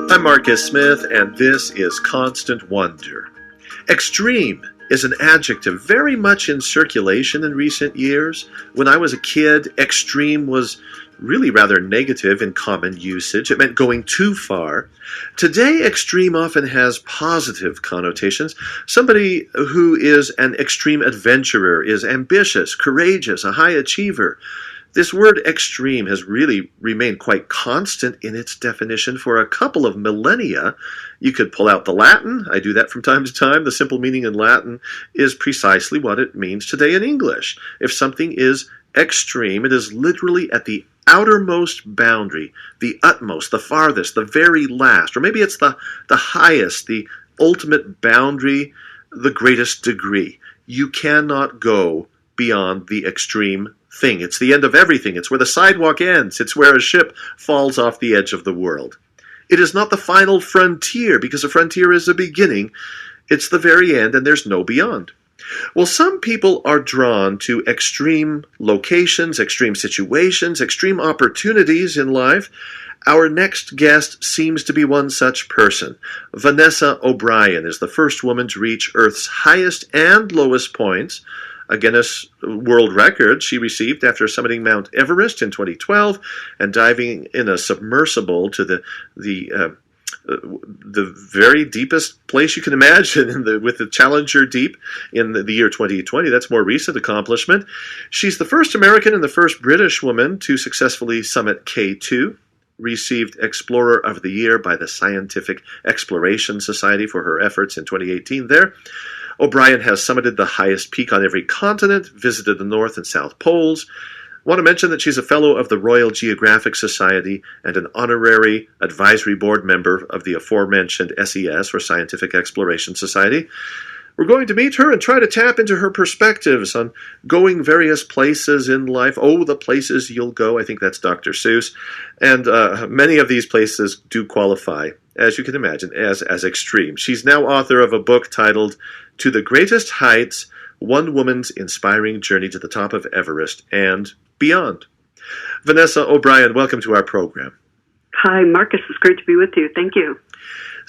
I'm Marcus Smith, and this is Constant Wonder. Extreme is an adjective very much in circulation in recent years. When I was a kid, extreme was really rather negative in common usage. It meant going too far. Today, extreme often has positive connotations. Somebody who is an extreme adventurer is ambitious, courageous, a high achiever. This word extreme has really remained quite constant in its definition for a couple of millennia. You could pull out the Latin. I do that from time to time. The simple meaning in Latin is precisely what it means today in English. If something is extreme, it is literally at the outermost boundary, the utmost, the farthest, the very last, or maybe it's the highest, the ultimate boundary, the greatest degree. You cannot go beyond the extreme thing. It's the end of everything. It's where the sidewalk ends. It's where a ship falls off the edge of the world. It is not the final frontier, because a frontier is a beginning. It's the very end, and there's no beyond. Well, some people are drawn to extreme locations, extreme situations, extreme opportunities in life. Our next guest seems to be one such person. Vanessa O'Brien is the first woman to reach Earth's highest and lowest points. A Guinness World Record she received after summiting Mount Everest in 2012 and diving in a submersible to the very deepest place you can imagine with the Challenger Deep in the year 2020. That's a more recent accomplishment. She's the first American and the first British woman to successfully summit K2. Received Explorer of the Year by the Scientific Exploration Society for her efforts in 2018 there. O'Brien has summited the highest peak on every continent, visited the North and South Poles. I want to mention that she's a fellow of the Royal Geographic Society and an honorary advisory board member of the aforementioned SES, or Scientific Exploration Society. We're going to meet her and try to tap into her perspectives on going various places in life. Oh, the places you'll go. I think that's Dr. Seuss. And many of these places do qualify, as you can imagine, as extreme. She's now author of a book titled To the Greatest Heights, One Woman's Inspiring Journey to the Top of Everest and Beyond. Vanessa O'Brien, welcome to our program. Hi, Marcus. It's great to be with you. Thank you.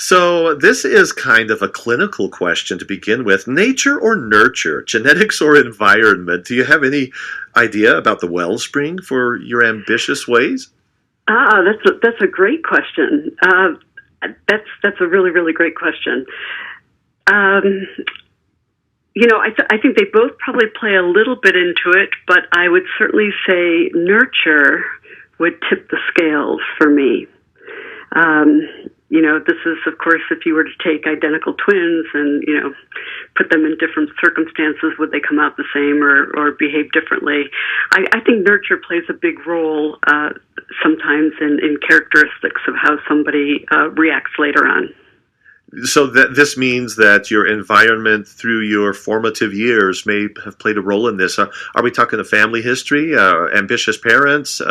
So this is kind of a clinical question to begin with. Nature or nurture? Genetics or environment? Do you have any idea about the wellspring for your ambitious ways? That's a great question. That's a really, really great question. I think they both probably play a little bit into it, but I would certainly say nurture would tip the scales for me. This is, of course, if you were to take identical twins and, put them in different circumstances, would they come out the same or behave differently? I think nurture plays a big role sometimes in characteristics of how somebody reacts later on. So this means that your environment through your formative years may have played a role in this. Are we talking a family history, ambitious parents,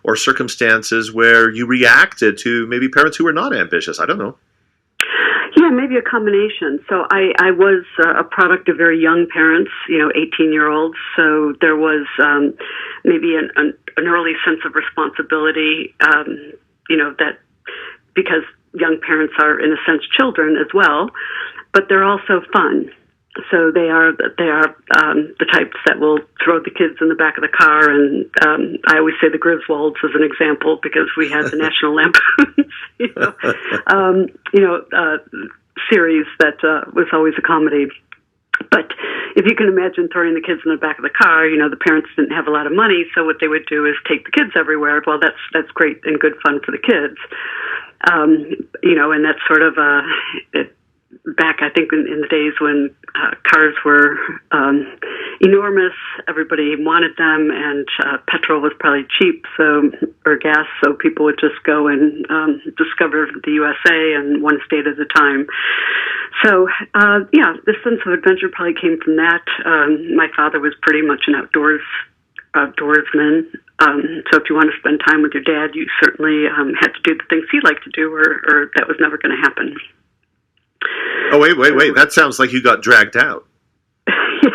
or circumstances where you reacted to maybe parents who were not ambitious? I don't know. Yeah, maybe a combination. So I was a product of very young parents, 18-year-olds. So there was maybe an early sense of responsibility, that because young parents are, in a sense, children as well, but they're also fun. So they are the types that will throw the kids in the back of the car, and I always say the Griswolds as an example because we had the National Lampoon's, series that was always a comedy. But if you can imagine throwing the kids in the back of the car, the parents didn't have a lot of money, so what they would do is take the kids everywhere. Well, that's great and good fun for the kids. And that's sort of back, I think, in the days when cars were enormous, everybody wanted them, and petrol was probably cheap, or gas, so people would just go and discover the USA and one state at a time. So, this sense of adventure probably came from that. My father was pretty much an outdoorsman. So if you want to spend time with your dad, you certainly had to do the things he liked to do, or that was never going to happen. Oh, wait. That sounds like you got dragged out. Yeah,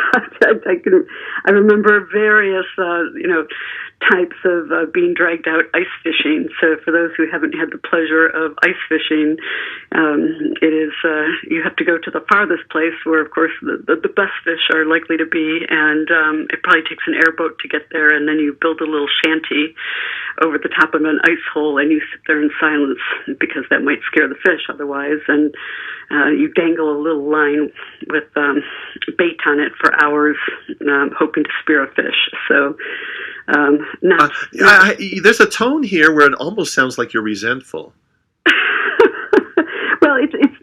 I remember various, types of being dragged out ice fishing. So for those who haven't had the pleasure of ice fishing, it is you have to go to the farthest place where, of course, the best fish are likely to be, and it probably takes an airboat to get there, and then you build a little shanty over the top of an ice hole, and you sit there in silence because that might scare the fish otherwise, and you dangle a little line with bait on it for hours, hoping to spear a fish. So there's a tone here where it almost sounds like you're resentful. Well, it's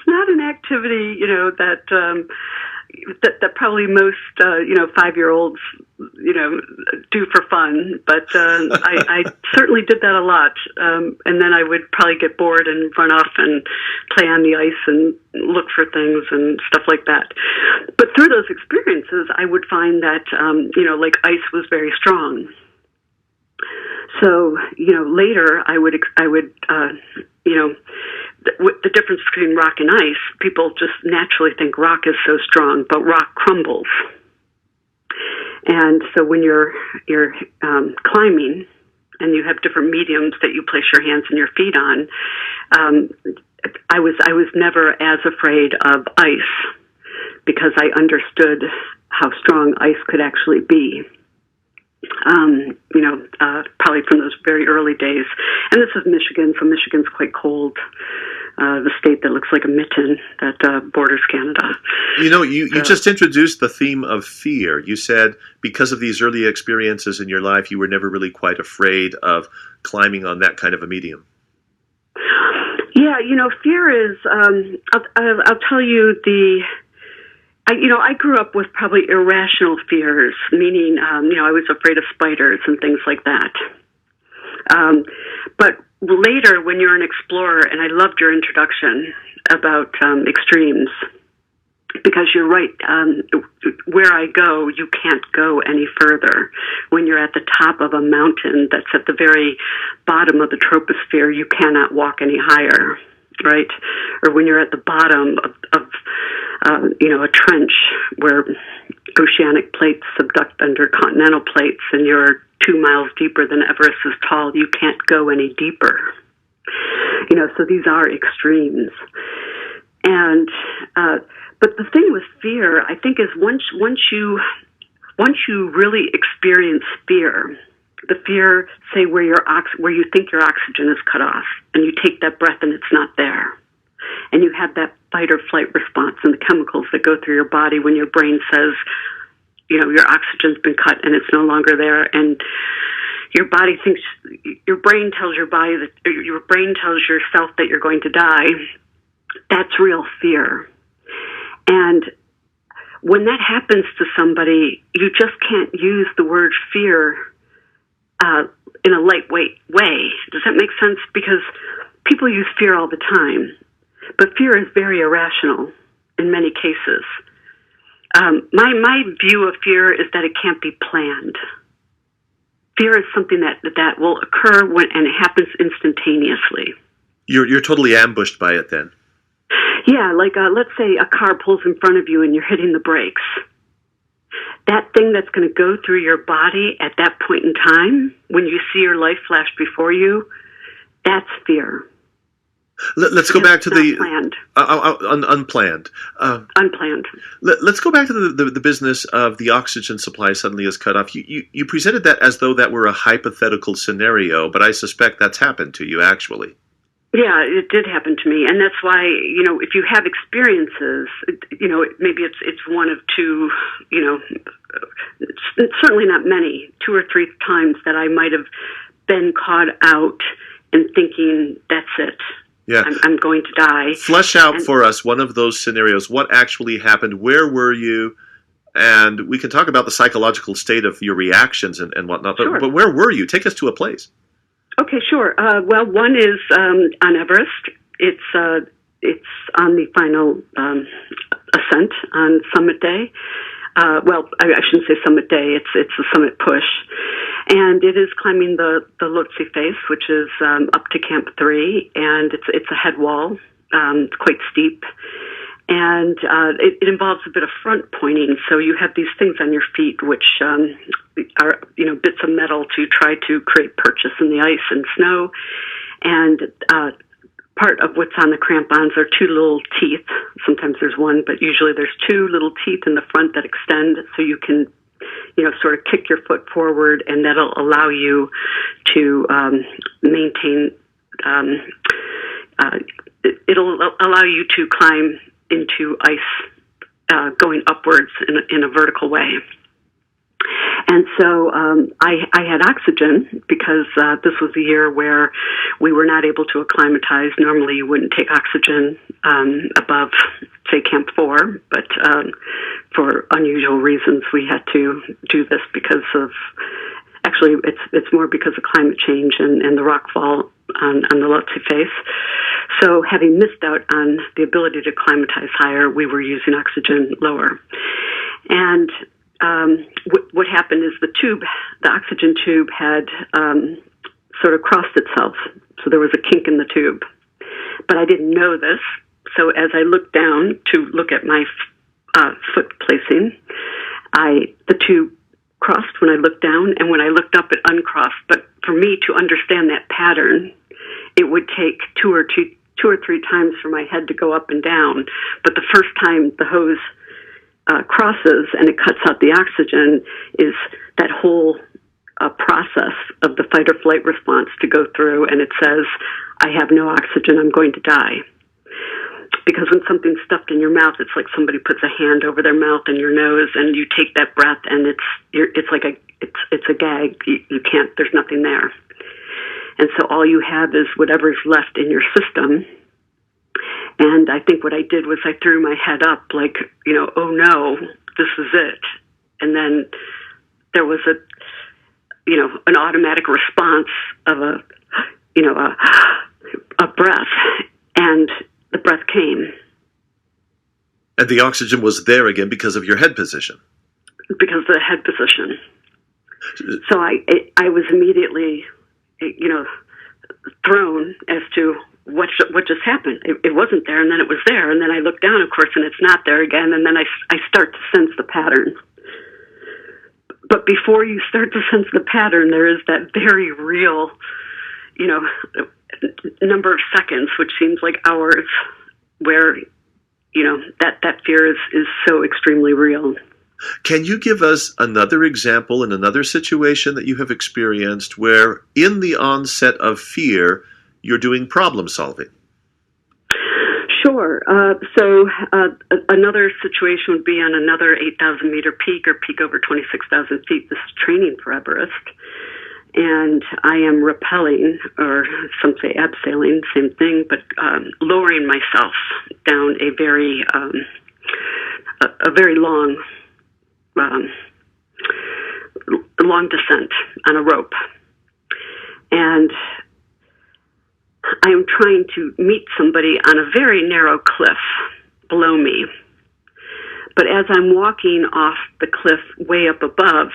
not an activity, that probably most 5-year-olds do for fun, but I certainly did that a lot, and then I would probably get bored and run off and play on the ice and look for things and stuff like that. But through those experiences, I would find that like ice was very strong. So later I would the difference between rock and ice, people just naturally think rock is so strong, but rock crumbles. And so when you're climbing and you have different mediums that you place your hands and your feet on, I was never as afraid of ice because I understood how strong ice could actually be. Probably from those very early days. And this is Michigan, so Michigan's quite cold. The state that looks like a mitten that borders Canada. You just introduced the theme of fear. You said because of these early experiences in your life, you were never really quite afraid of climbing on that kind of a medium. Yeah, fear is, I'll tell you I grew up with probably irrational fears, meaning, I was afraid of spiders and things like that. But later, when you're an explorer, and I loved your introduction about extremes, because you're right, where I go, you can't go any further. When you're at the top of a mountain that's at the very bottom of the troposphere, you cannot walk any higher. Right? Or when you're at the bottom of a trench where oceanic plates subduct under continental plates and you're 2 miles deeper than Everest is tall, you can't go any deeper. So these are extremes. And, but the thing with fear, I think, is once you really experience fear, the fear, say, where you think your oxygen is cut off, and you take that breath and it's not there, and you have that fight or flight response and the chemicals that go through your body when your brain says, your oxygen's been cut and it's no longer there, and your brain tells yourself that you're going to die. That's real fear. And when that happens to somebody, you just can't use the word fear in a lightweight way. Does that make sense? Because people use fear all the time, but fear is very irrational in many cases. My view of fear is that it can't be planned. Fear is something that will occur and it happens instantaneously. You're totally ambushed by it then. Yeah, like let's say a car pulls in front of you and you're hitting the brakes. That thing that's going to go through your body at that point in time, when you see your life flash before you, that's fear. Let's go back to the planned. Unplanned. Unplanned. Let's go back to the business of the oxygen supply suddenly is cut off. You presented that as though that were a hypothetical scenario, but I suspect that's happened to you actually. Yeah, it did happen to me, and that's why, if you have experiences, maybe it's one of two, it's certainly not many, 2 or 3 times that I might have been caught out and thinking, that's it. Yeah. I'm going to die. Flesh out for us one of those scenarios. What actually happened? Where were you? And we can talk about the psychological state of your reactions and whatnot, Sure. But where were you? Take us to a place. Okay, sure. Well, one is on Everest. It's on the final ascent on summit day. Well, I shouldn't say summit day. It's the summit push, and it is climbing the Lhotse face, which is up to Camp 3, and it's a head wall. It's quite steep, And it involves a bit of front pointing. So you have these things on your feet, which are bits of metal to try to create purchase in the ice and snow. And part of what's on the crampons are two little teeth. Sometimes there's one, but usually there's two little teeth in the front that extend, so you can sort of kick your foot forward, and that'll allow you to maintain. It'll allow you to climb into ice going upwards in a vertical way. And so I had oxygen because this was a year where we were not able to acclimatize. Normally you wouldn't take oxygen above, say, Camp 4, but for unusual reasons we had to do this because of, actually it's more because of climate change and the rock fall on the Lhotse face. So having missed out on the ability to climatize higher, we were using oxygen lower. And what happened is the oxygen tube had sort of crossed itself. So there was a kink in the tube. But I didn't know this. So as I looked down to look at my foot placing, the tube crossed when I looked down, and when I looked up, it uncrossed. But for me to understand that pattern, it would take two or three times for my head to go up and down. But the first time the hose crosses and it cuts out the oxygen is that whole process of the fight or flight response to go through, and it says, I have no oxygen, I'm going to die. Because when something's stuffed in your mouth, it's like somebody puts a hand over their mouth and your nose, and you take that breath, and it's like it's a gag. You can't. There's nothing there, and so all you have is whatever's left in your system. And I think what I did was I threw my head up, like, oh no, this is it. And then there was an automatic response of a breath, and the breath came. And the oxygen was there again because of your head position. Because of the head position. So I was immediately, thrown as to what just happened. It wasn't there, and then it was there, and then I look down, of course, and it's not there again, and then I start to sense the pattern. But before you start to sense the pattern, there is that very real, number of seconds, which seems like hours, where, that fear is so extremely real. Can you give us another example in another situation that you have experienced where in the onset of fear, you're doing problem solving? Sure. So another situation would be on another 8,000 meter peak or peak over 26,000 feet. This is training for Everest. And I am rappelling, or some say abseiling, same thing, but lowering myself down a very long descent on a rope. And I am trying to meet somebody on a very narrow cliff below me. But as I'm walking off the cliff way up above,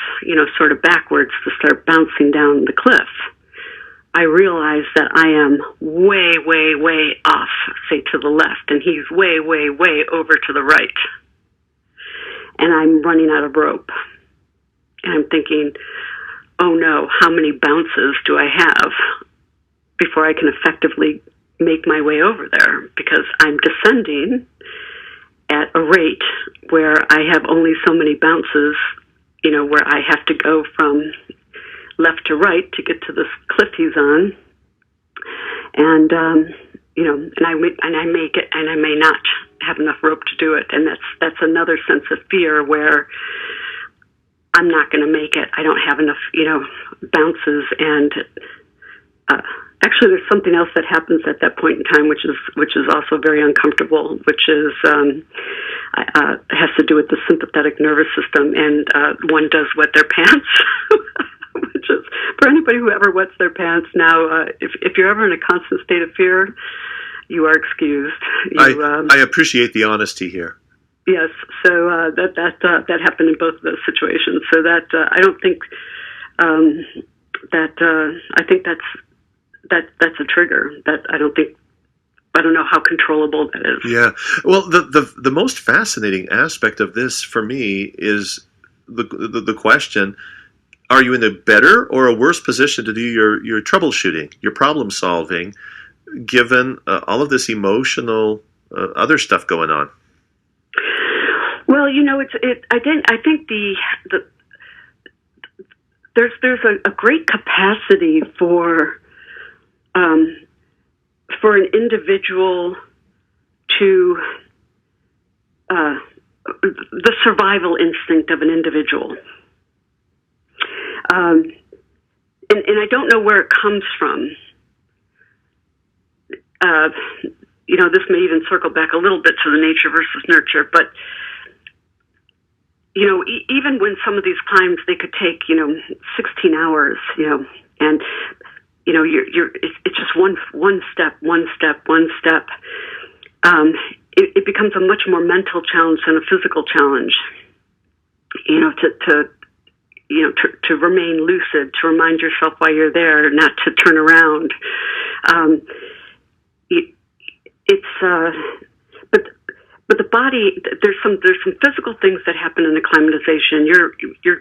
sort of backwards to start bouncing down the cliff, I realize that I am way, way, way off, say to the left, and he's way, way, way over to the right. And I'm running out of rope. And I'm thinking, oh no, how many bounces do I have before I can effectively make my way over there? Because I'm descending at a rate where I have only so many bounces, where I have to go from left to right to get to this cliff he's on. And, and I make it, and I may not have enough rope to do it. And that's another sense of fear where I'm not going to make it. I don't have enough, bounces. And, actually, there's something else that happens at that point in time, which is also very uncomfortable, which is has to do with the sympathetic nervous system, and one does wet their pants. Which is, for anybody who ever wets their pants now, if you're ever in a constant state of fear, you are excused. I appreciate the honesty here. Yes, so that happened in both of those situations. So that I don't think I think that's a trigger. That I don't think I don't know how controllable that is. Yeah. Well, the most fascinating aspect of this for me is the question: are you in a better or a worse position to do your troubleshooting, your problem solving, given all of this emotional other stuff going on? Well, I think there's a great capacity for an individual to the survival instinct of an individual. And I don't know where it comes from. This may even circle back a little bit to the nature versus nurture, but even when some of these climbs, they could take 16 hours, and it's just one step. It becomes a much more mental challenge than a physical challenge. To remain lucid, to remind yourself why you're there, not to turn around. But the body, there's some physical things that happen in acclimatization. If you're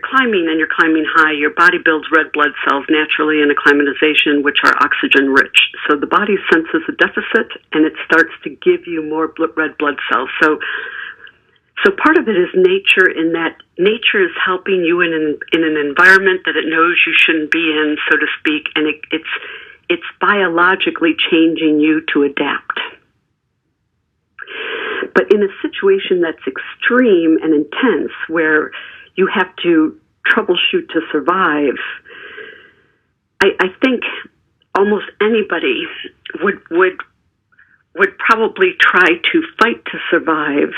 climbing and you're climbing high, your body builds red blood cells naturally in acclimatization, which are oxygen rich. So the body senses a deficit and it starts to give you more red blood cells. So part of it is nature, in that nature is helping you in an environment that it knows you shouldn't be in, so to speak, and it's biologically changing you to adapt. But in a situation that's extreme and intense, where you have to troubleshoot to survive, I think almost anybody would probably try to fight to survive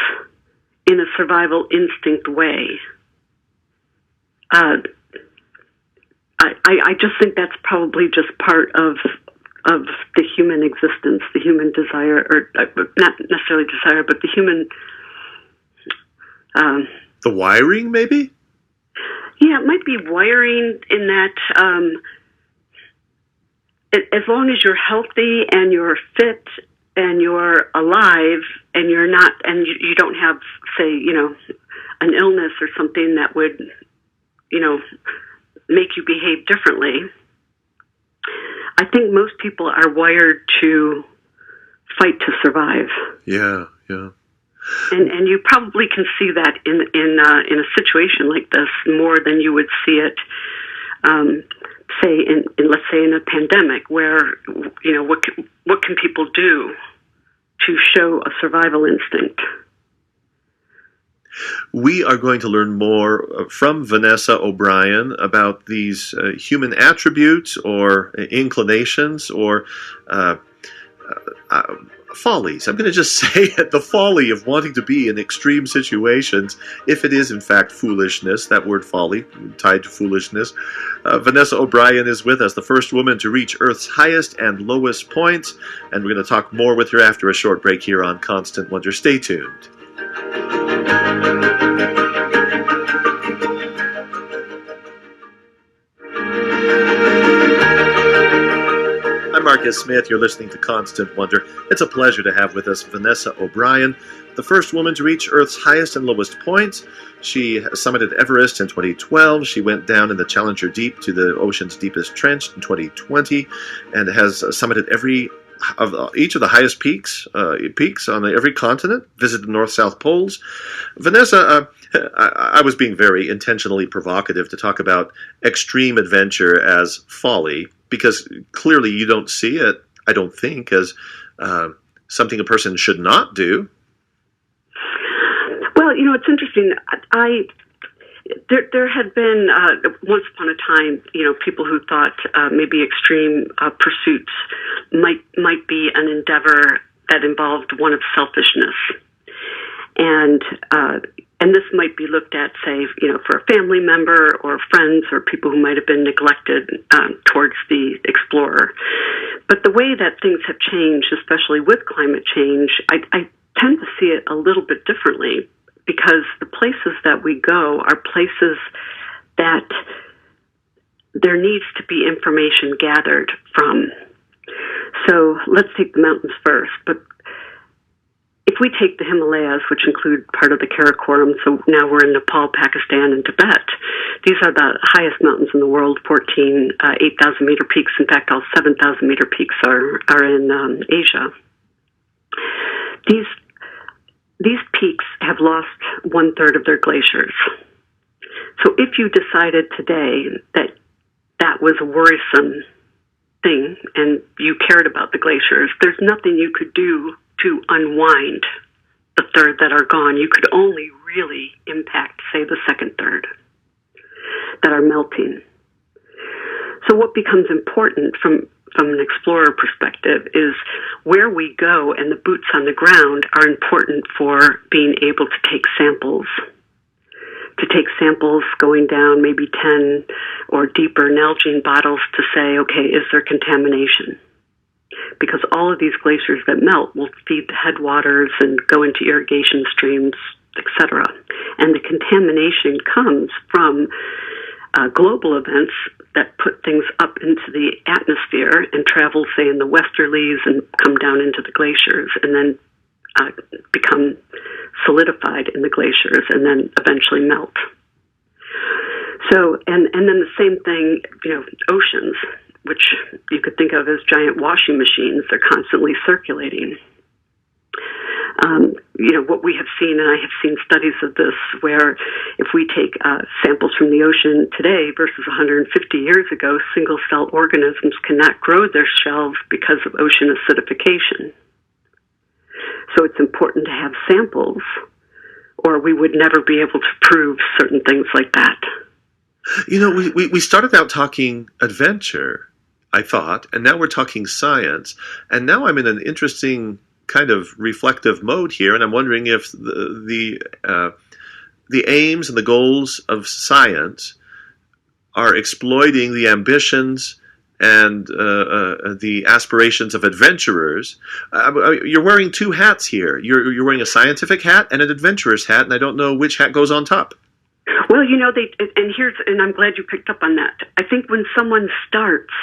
in a survival instinct way. I just think that's probably just part of the human existence, the human desire, or not necessarily desire, but the human... the wiring, maybe? Yeah, it might be wiring in that as long as you're healthy and you're fit and you're alive and you're not, and you don't have, say, an illness or something that would, make you behave differently, I think most people are wired to fight to survive. Yeah, yeah. And you probably can see that in a situation like this more than you would see it, say let's say in a pandemic, where what can people do to show a survival instinct? We are going to learn more from Vanessa O'Brien about these human attributes or inclinations or follies. I'm going to just say it, the folly of wanting to be in extreme situations, if it is in fact foolishness, that word folly, tied to foolishness. Vanessa O'Brien is with us, the first woman to reach Earth's highest and lowest points, and we're going to talk more with her after a short break here on Constant Wonder. Stay tuned. I'm Marcus Smith. You're listening to Constant Wonder. It's a pleasure to have with us Vanessa O'Brien, the first woman to reach Earth's highest and lowest points. She summited Everest in 2012. She went down in the Challenger Deep to the ocean's deepest trench in 2020 and has summited each of the highest peaks on every continent, visited the North-South poles. Vanessa, I was being very intentionally provocative to talk about extreme adventure as folly, because clearly you don't see it, I don't think, as something a person should not do. Well, it's interesting. There had been, once upon a time, people who thought maybe extreme pursuits might be an endeavor that involved one of selfishness. And this might be looked at, say, for a family member or friends or people who might have been neglected towards the explorer. But the way that things have changed, especially with climate change, I tend to see it a little bit differently, because the places that we go are places that there needs to be information gathered from. So let's take the mountains first. But if we take the Himalayas, which include part of the Karakoram, so now we're in Nepal, Pakistan, and Tibet, these are the highest mountains in the world, 14 8,000-meter peaks. In fact, all 7,000-meter peaks are in Asia. These peaks have lost 1/3 of their glaciers. So if you decided today that that was a worrisome thing and you cared about the glaciers, there's nothing you could do to unwind the third that are gone. You could only really impact, say, the second third that are melting. So what becomes important from an explorer perspective is where we go, and the boots on the ground are important for being able to take samples. To take samples going down maybe 10 or deeper Nalgene bottles to say, okay, is there contamination? Because all of these glaciers that melt will feed the headwaters and go into irrigation streams, etc. And the contamination comes from global events that put things up into the atmosphere and travel, say, in the westerlies and come down into the glaciers and then become solidified in the glaciers and then eventually melt. So, and then the same thing, oceans, which you could think of as giant washing machines. They're constantly circulating. What we have seen, and I have seen studies of this, where if we take samples from the ocean today versus 150 years ago, single-cell organisms cannot grow their shells because of ocean acidification. So it's important to have samples, or we would never be able to prove certain things like that. We started out talking adventure, I thought, and now we're talking science, and now I'm in an interesting kind of reflective mode here, and I'm wondering if the aims and the goals of science are exploiting the ambitions and the aspirations of adventurers. You're wearing two hats here. You're wearing a scientific hat and an adventurer's hat, and I don't know which hat goes on top. Well, and I'm glad you picked up on that. I think when someone starts,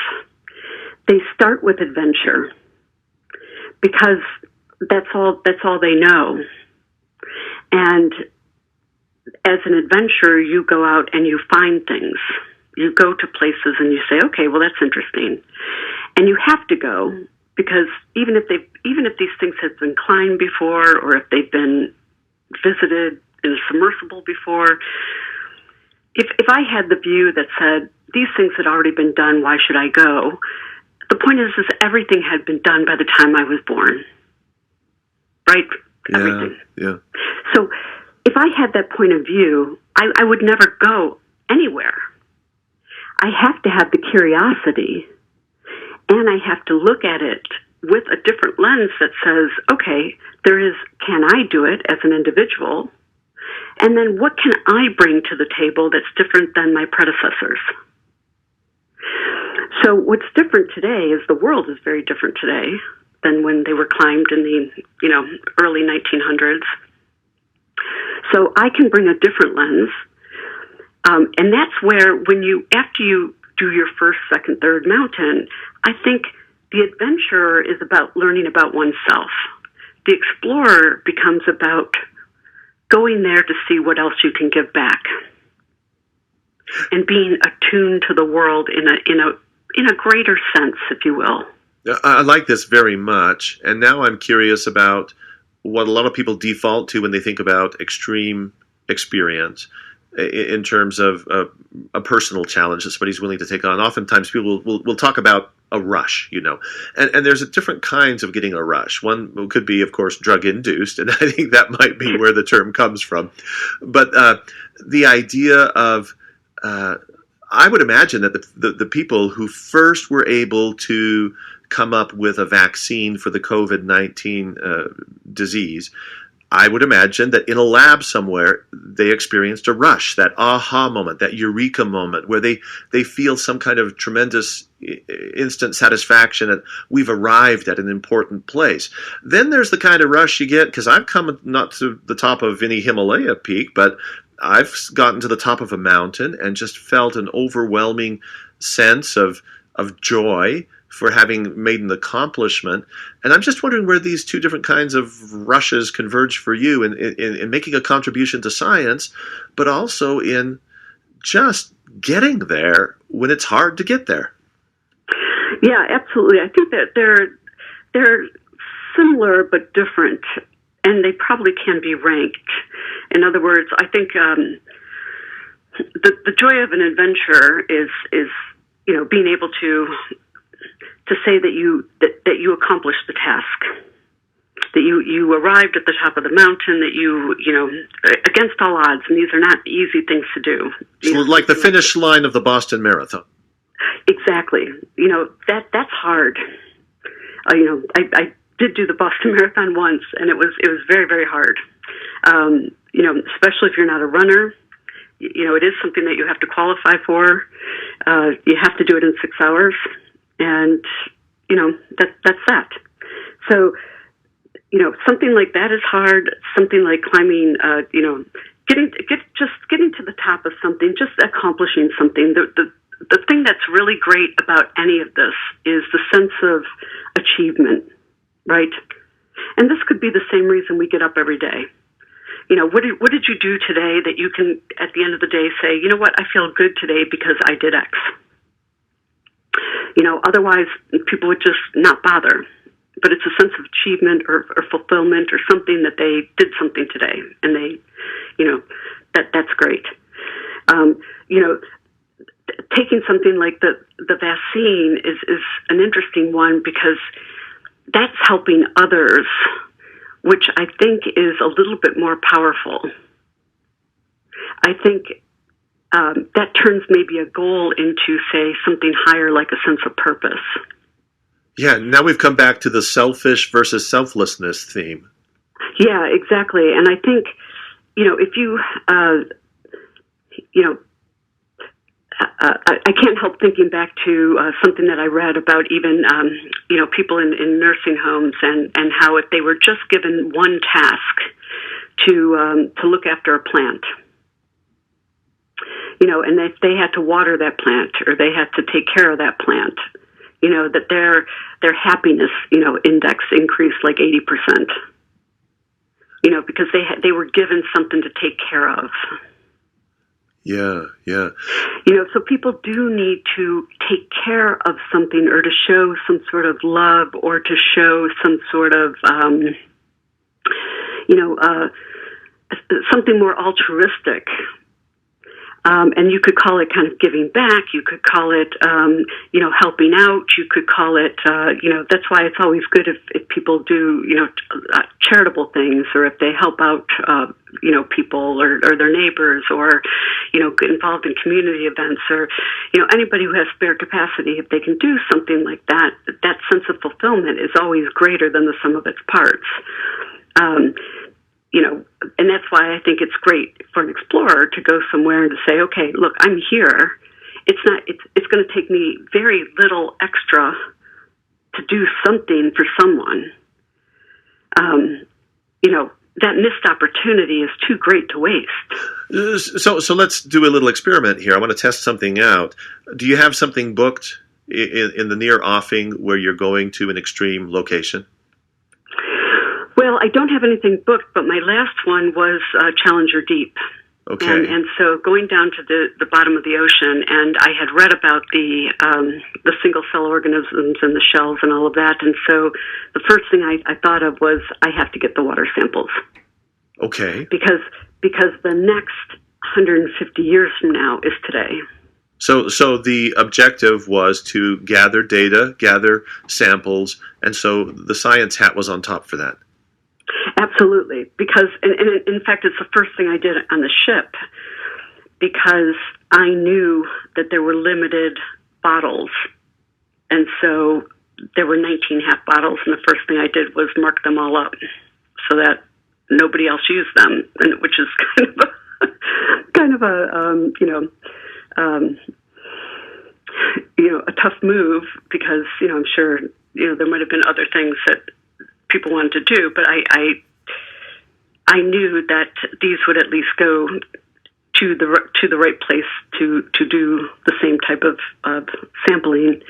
they start with adventure because that's all they know. And as an adventurer, you go out and you find things. You go to places and you say, okay, well, that's interesting. And you have to go because even if these things have been climbed before, or if they've been visited in a submersible before, if I had the view that said, these things had already been done, why should I go? The point is everything had been done by the time I was born. Right? Yeah, everything. Yeah. So if I had that point of view, I would never go anywhere. I have to have the curiosity, and I have to look at it with a different lens that says, okay, can I do it as an individual? And then what can I bring to the table that's different than my predecessors? So what's different today is the world is very different today than when they were climbed in the early 1900s. So I can bring a different lens. And that's where after you do your first, second, third mountain, I think the adventurer is about learning about oneself. The explorer becomes about going there to see what else you can give back and being attuned to the world in a greater sense, if you will. I like this very much, and now I'm curious about what a lot of people default to when they think about extreme experience in terms of a personal challenge that somebody's willing to take on. Oftentimes people will talk about a rush, and there's different kinds of getting a rush. One could be, of course, drug-induced, and I think that might be where the term comes from. But the idea of, I would imagine that the people who first were able to come up with a vaccine for the COVID-19 disease, I would imagine that in a lab somewhere, they experienced a rush, that aha moment, that eureka moment, where they feel some kind of tremendous instant satisfaction that we've arrived at an important place. Then there's the kind of rush you get, because I've come not to the top of any Himalaya peak, but I've gotten to the top of a mountain and just felt an overwhelming sense of joy, for having made an accomplishment. And I'm just wondering where these two different kinds of rushes converge for you in making a contribution to science, but also in just getting there when it's hard to get there. Yeah, absolutely. I think that they're similar but different, and they probably can be ranked. In other words, I think the joy of an adventure is being able to say that you accomplished the task, that you arrived at the top of the mountain, that you against all odds, and these are not easy things to do. So like the finish line of the Boston Marathon. Exactly. That's hard. I did do the Boston Marathon once, and it was very, very hard. Especially if you're not a runner. It is something that you have to qualify for. You have to do it in 6 hours, and that's that. So something like that is hard. Something like climbing, getting to the top of something, just accomplishing something. The thing that's really great about any of this is the sense of achievement, right? And this could be the same reason we get up every day. What did you do today that you can, at the end of the day, say, you know what, I feel good today because I did X. Otherwise people would just not bother. But it's a sense of achievement or fulfillment or something that they did something today, and they, that's great. Taking something like the vaccine is an interesting one because that's helping others, which I think is a little bit more powerful. I think that turns maybe a goal into, say, something higher like a sense of purpose. Yeah, now we've come back to the selfish versus selflessness theme. Yeah, exactly. And I think, if you, I can't help thinking back to something that I read about even, people in nursing homes and how if they were just given one task to look after a plant, and if they had to water that plant or they had to take care of that plant, that their happiness, index increased like 80%, because they were given something to take care of. Yeah. So people do need to take care of something or to show some sort of love or to show some sort of, something more altruistic. And you could call it kind of giving back. You could call it, helping out. You could call it, that's why it's always good if people do, charitable things, or if they help out, people or their neighbors, or, get involved in community events, or, anybody who has spare capacity, if they can do something like that, that sense of fulfillment is always greater than the sum of its parts. And that's why I think it's great for an explorer to go somewhere and to say, okay, look, I'm here. It's going to take me very little extra to do something for someone. That missed opportunity is too great to waste. So let's do a little experiment here. I want to test something out. Do you have something booked in the near offing where you're going to an extreme location? Well, I don't have anything booked, but my last one was Challenger Deep. Okay. And so going down to the bottom of the ocean, and I had read about the single-cell organisms and the shells and all of that, and so the first thing I thought of was I have to get the water samples. Okay. Because the next 150 years from now is today. So the objective was to gather data, gather samples, and so the science hat was on top for that. Absolutely, because, and in fact, it's the first thing I did on the ship, because I knew that there were limited bottles, and so there were 19 half bottles, and the first thing I did was mark them all up so that nobody else used them, and which is kind of a tough move, because I'm sure there might have been other things that people wanted to do, but I knew that these would at least go to the right place to do the same type of sampling,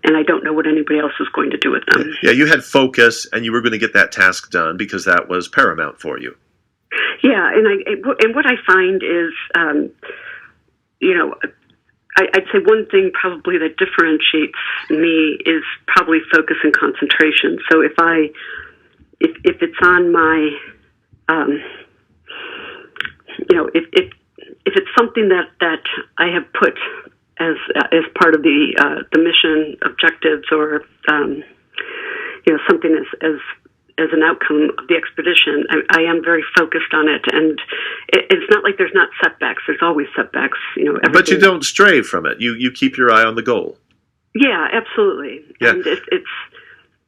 and I don't know what anybody else is going to do with them. Yeah, you had focus, and you were going to get that task done because that was paramount for you. Yeah, and what I find is, I'd say one thing probably that differentiates me is probably focus and concentration. So if it's on my, if it's something that I have put as part of the mission objectives, or something as an outcome of the expedition, I am very focused on it, and it's not like there's not setbacks. There's always setbacks, But you don't stray from it. You keep your eye on the goal. Yeah, absolutely. Yeah.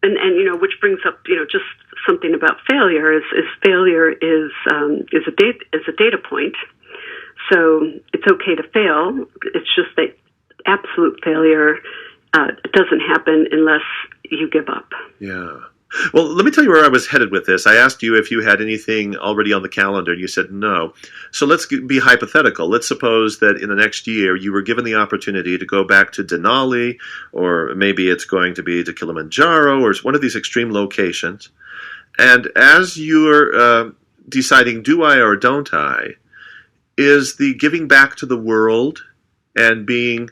And and which brings up just something about failure is failure is a data point. So it's okay to fail. It's just that absolute failure doesn't happen unless you give up. Yeah. Well, let me tell you where I was headed with this. I asked you if you had anything already on the calendar, and you said no. So let's be hypothetical. Let's suppose that in the next year you were given the opportunity to go back to Denali, or maybe it's going to be to Kilimanjaro, or one of these extreme locations. And as you're deciding, do I or don't I, is the giving back to the world and being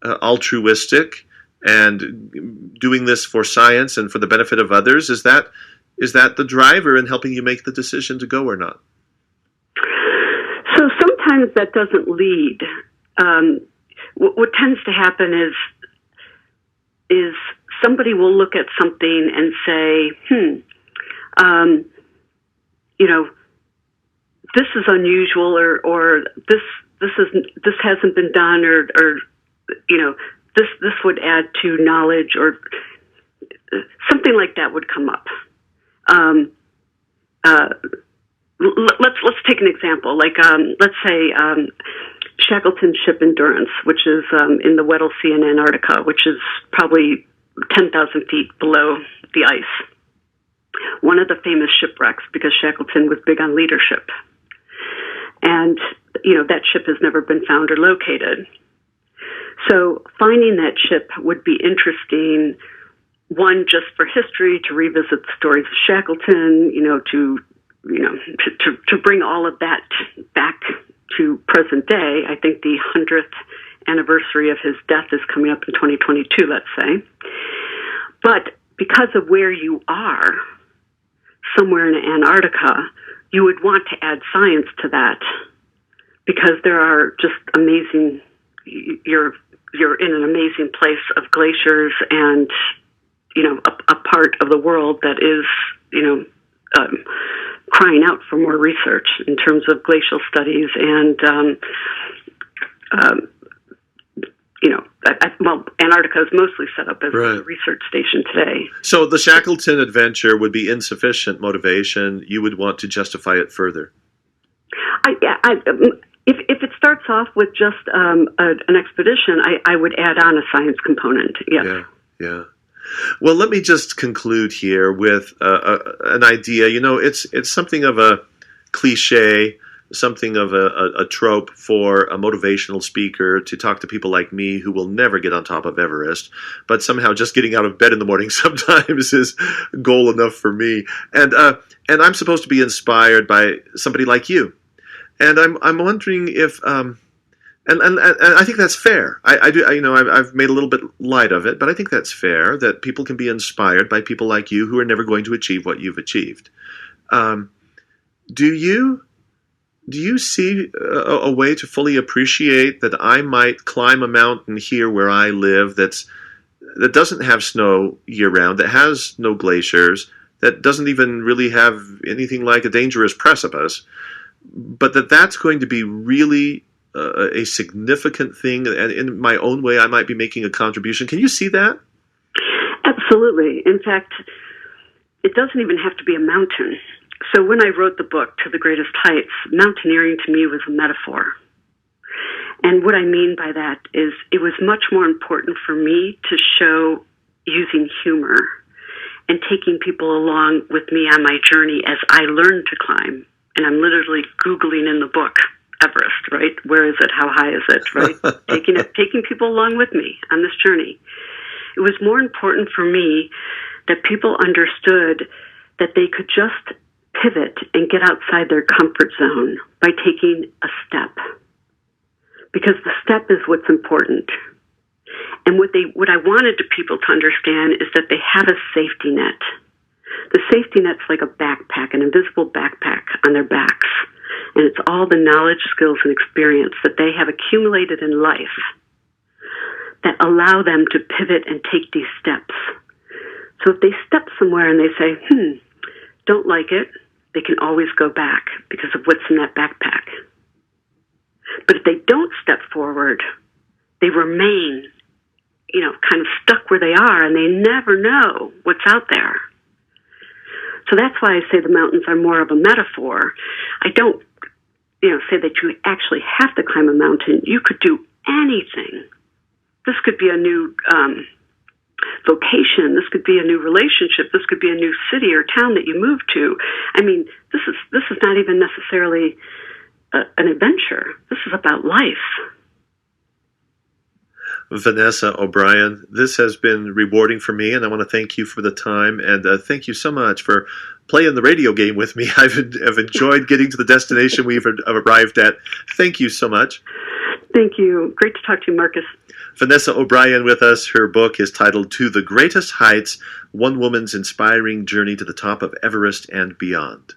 altruistic and doing this for science and for the benefit of others, is that the driver in helping you make the decision to go or not? So sometimes that doesn't lead. What tends to happen is somebody will look at something and say, this is unusual, or this hasn't been done, or this would add to knowledge, or something like that would come up. Let's take an example. Like let's say Shackleton's ship Endurance, which is in the Weddell Sea in Antarctica, which is probably 10,000 feet below the ice. One of the famous shipwrecks, because Shackleton was big on leadership, and that ship has never been found or located. So finding that ship would be interesting, one, just for history, to revisit the stories of Shackleton, to bring all of that back to present day. I think the 100th anniversary of his death is coming up in 2022, let's say. But because of where you are, somewhere in Antarctica, you would want to add science to that, because there are just amazing, you're in an amazing place of glaciers, and a part of the world that is crying out for more research in terms of glacial studies, and Antarctica is mostly set up as a research station today. So the Shackleton adventure would be insufficient motivation. You would want to justify it further. If it starts off with just an expedition, I would add on a science component. Yes. Yeah. Well, let me just conclude here with an idea. It's something of a cliche, something of a trope for a motivational speaker to talk to people like me who will never get on top of Everest, but somehow just getting out of bed in the morning sometimes is goal enough for me. And I'm supposed to be inspired by somebody like you. And I'm wondering if and I think that's fair. I've made a little bit light of it, but I think that's fair that people can be inspired by people like you who are never going to achieve what you've achieved. Do you see a way to fully appreciate that I might climb a mountain here where I live that doesn't have snow year round, that has no glaciers, that doesn't even really have anything like a dangerous precipice, but that's going to be really a significant thing, and in my own way I might be making a contribution? Can you see that? Absolutely. In fact, it doesn't even have to be a mountain. So when I wrote the book, To the Greatest Heights, mountaineering to me was a metaphor. And what I mean by that is it was much more important for me to show using humor and taking people along with me on my journey as I learned to climb. And I'm literally Googling in the book, Everest, right? Where is it? How high is it, right? taking people along with me on this journey. It was more important for me that people understood that they could just pivot and get outside their comfort zone by taking a step. Because the step is what's important. And what I wanted to people to understand is that they have a safety net. The safety net's like a backpack, an invisible backpack on their backs. And it's all the knowledge, skills, and experience that they have accumulated in life that allow them to pivot and take these steps. So if they step somewhere and they say, don't like it, they can always go back because of what's in that backpack. But if they don't step forward, they remain, kind of stuck where they are, and they never know what's out there. So that's why I say the mountains are more of a metaphor. I don't, say that you actually have to climb a mountain. You could do anything. This could be a new vocation. This could be a new relationship. This could be a new city or town that you move to. I mean, this is not even necessarily an adventure. This is about life. Vanessa O'Brien, this has been rewarding for me, and I want to thank you for the time, and thank you so much for playing the radio game with me. I've enjoyed getting to the destination we've arrived at. Thank you so much. Thank you. Great to talk to you, Marcus. Vanessa O'Brien with us. Her book is titled To the Greatest Heights, One Woman's Inspiring Journey to the Top of Everest and Beyond.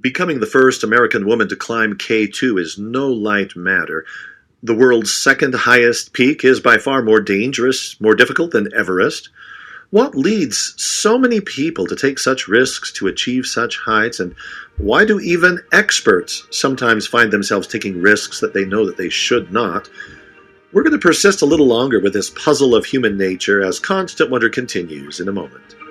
Becoming the first American woman to climb K2 is no light matter. The world's second highest peak is by far more dangerous, more difficult than Everest. What leads so many people to take such risks to achieve such heights, and why do even experts sometimes find themselves taking risks that they know that they should not? We're going to persist a little longer with this puzzle of human nature as Constant Wonder continues in a moment.